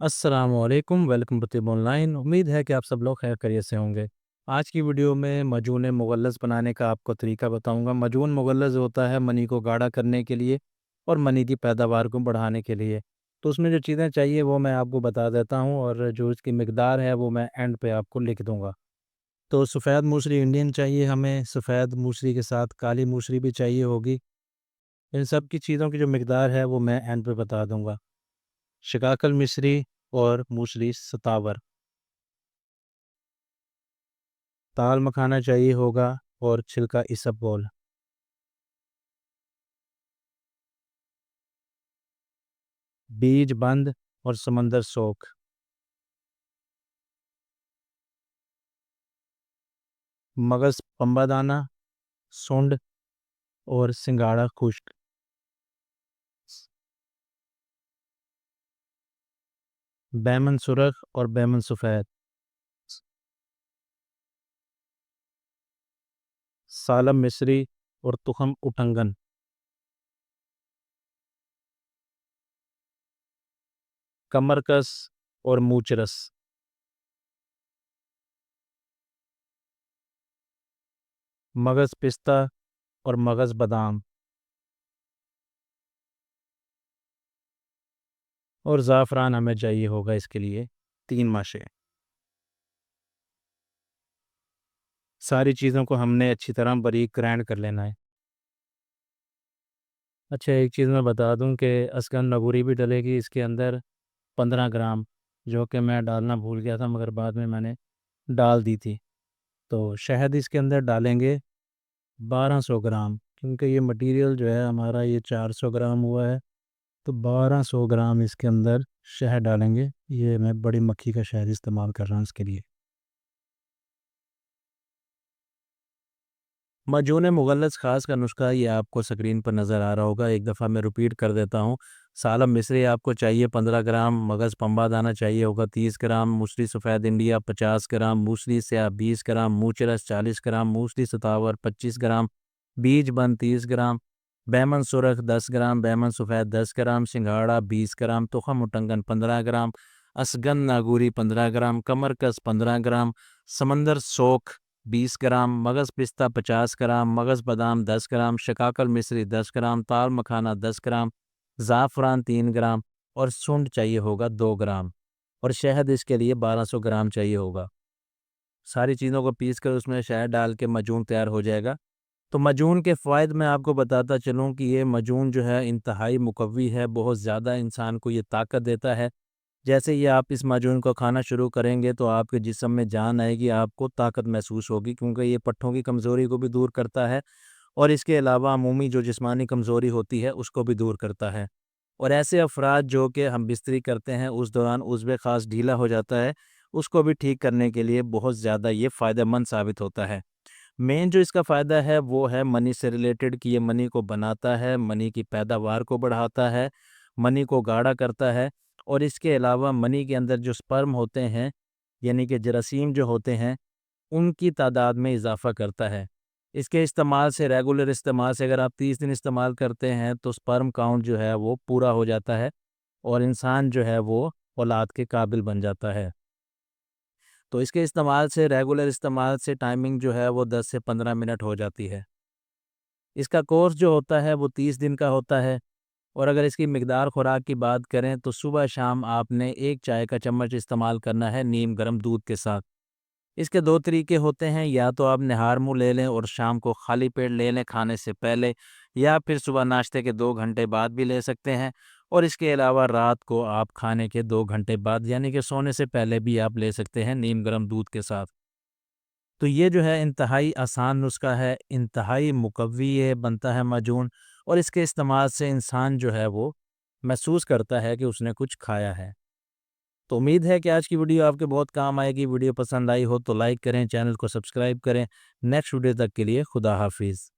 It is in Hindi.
अस्सलामुअलैकुम, वेलकम टू तिब ऑनलाइन। उम्मीद है कि आप सब लोग खैर खैरियत से होंगे। आज की वीडियो में मजून मुगल्लज़ बनाने का आपको तरीका बताऊंगा। मजून मुगल्लज़ होता है मनी को गाढ़ा करने के लिए और मनी की पैदावार को बढ़ाने के लिए। तो उसमें जो चीज़ें चाहिए वो मैं आपको बता देता हूं और जो इसकी मिकदार है वो मैं एंड पे आपको लिख दूंगा। तो सफ़ेद मूसली इंडियन चाहिए हमें, सफ़ेद मूसली के साथ काली मूसली भी चाहिए होगी। इन सब की चीज़ों की जो मिकदार है वो मैं एंड पे बता दूंगा। शिकाकल मिस्री और मूसली सतावर, दाल मखाना चाहिए होगा और छिलका इसबगोल, बीज बंद और समंदर सोख, मगज़ पंबादाना, सुंड और सिंगाड़ा खुश्क, बैमन सुरख और बैमन सफ़ेद, सालम मिस्री और तुखम उटंगन, कमरकस और मूचरस, मगज़ पिस्ता और मगज़ बादाम और ज़ाफ़रान हमें चाहिए होगा इसके लिए 3 माशे। सारी चीज़ों को हमने अच्छी तरह बारीक ग्राइंड कर लेना है। अच्छा, एक चीज़ मैं बता दूं कि अस्गन नगूरी भी डलेगी इसके अंदर 15 ग्राम, जो कि मैं डालना भूल गया था मगर बाद में मैंने डाल दी थी। तो शहद इसके अंदर डालेंगे 1200 ग्राम, क्योंकि ये मटेरियल जो है हमारा ये 400 ग्राम हुआ है। तो 1200 ग्राम इसके अंदर शहद डालेंगे। ये मैं बड़ी मक्खी का शहद इस्तेमाल कर रहा हूँ इसके लिए। मजून मुगल्लस ख़ास का नुस्खा ये आपको स्क्रीन पर नज़र आ रहा होगा। एक दफ़ा मैं रिपीट कर देता हूँ। सालम मिस्री आपको चाहिए 15 ग्राम, मगज़ पंबा दाना चाहिए होगा 30 ग्राम, मूसली सफ़ेद इंडिया 50 ग्राम, मूसली स्याह 20 ग्राम, मूचरस 40 ग्राम, मूसली सतावर 25 ग्राम, बीज बंद 30 ग्राम, बैमन सुरख 10 ग्राम, बैमन सफ़ेद 10 ग्राम, सिंघाड़ा 20 ग्राम, तुखम उटंगन 15 ग्राम, असगन नागूरी 15 ग्राम, कमरकस 15 ग्राम, समंदर सोख 20 ग्राम, मगज़ पिस्ता 50 ग्राम, मगज़ बादाम 10 ग्राम, शिकाकल मिस्री 10 ग्राम, ताल मखाना 10 ग्राम, ज़ाफ़रान 3 ग्राम और सूंड चाहिए होगा 2 ग्राम और शहद इसके लिए 1200 ग्राम चाहिए होगा। सारी चीज़ों को पीस कर उसमें शहद डाल के मजून तैयार हो जाएगा। तो मजून के फ़वाइद मैं आपको बताता चलूँ कि ये मजून जो है इंतहाई मुक़व्वी है, बहुत ज़्यादा इंसान को ये ताकत देता है। जैसे ही आप इस माजून को खाना शुरू करेंगे तो आपके जिस्म में जान आएगी, आपको ताकत महसूस होगी, क्योंकि ये पट्ठों की कमज़ोरी को भी दूर करता है और इसके अलावा अमूमी जो जिस्मानी कमज़ोरी होती है उसको भी दूर करता है। और ऐसे अफ़राद जो कि हम बिस्तरी करते हैं उस दौरान उज़्व ख़ास ढीला हो जाता है, उसको भी ठीक करने के लिए बहुत ज़्यादा ये फ़ायदेमंद साबित होता है। मेन जो इसका फ़ायदा है वो है मनी से रिलेटेड कि ये मनी को बनाता है, मनी की पैदावार को बढ़ाता है, मनी को गाढ़ा करता है और इसके अलावा मनी के अंदर जो स्पर्म होते हैं, यानी कि जरासीम जो होते हैं, उनकी तादाद में इज़ाफ़ा करता है। इसके इस्तेमाल से, रेगुलर इस्तेमाल से अगर आप 30 दिन इस्तेमाल करते हैं तो स्पर्म काउंट जो है वो पूरा हो जाता है और इंसान जो है वो औलाद के काबिल बन जाता है। तो इसके इस्तेमाल से, रेगुलर इस्तेमाल से टाइमिंग जो है वो 10 से 15 मिनट हो जाती है। इसका कोर्स जो होता है वो 30 दिन का होता है और अगर इसकी मिकदार खुराक की बात करें तो सुबह शाम आपने 1 चाय का चम्मच इस्तेमाल करना है नीम गर्म दूध के साथ। इसके 2 तरीके होते हैं, या तो आप निहार मुँह ले लें और शाम को खाली पेट ले लें खाने से पहले, या फिर सुबह नाश्ते के 2 घंटे बाद भी ले सकते हैं और इसके अलावा रात को आप खाने के 2 घंटे बाद यानी कि सोने से पहले भी आप ले सकते हैं नीम गर्म दूध के साथ। तो ये जो है इंतहाई आसान नुस्ख़ा है, इंतहाई मुक़व्वी ये बनता है माजून और इसके इस्तेमाल से इंसान जो है वो महसूस करता है कि उसने कुछ खाया है। तो उम्मीद है कि आज की वीडियो आपके बहुत काम आएगी। वीडियो पसंद आई हो तो लाइक करें, चैनल को सब्सक्राइब करें। नेक्स्ट वीडियो तक के लिए खुदा हाफ़िज़।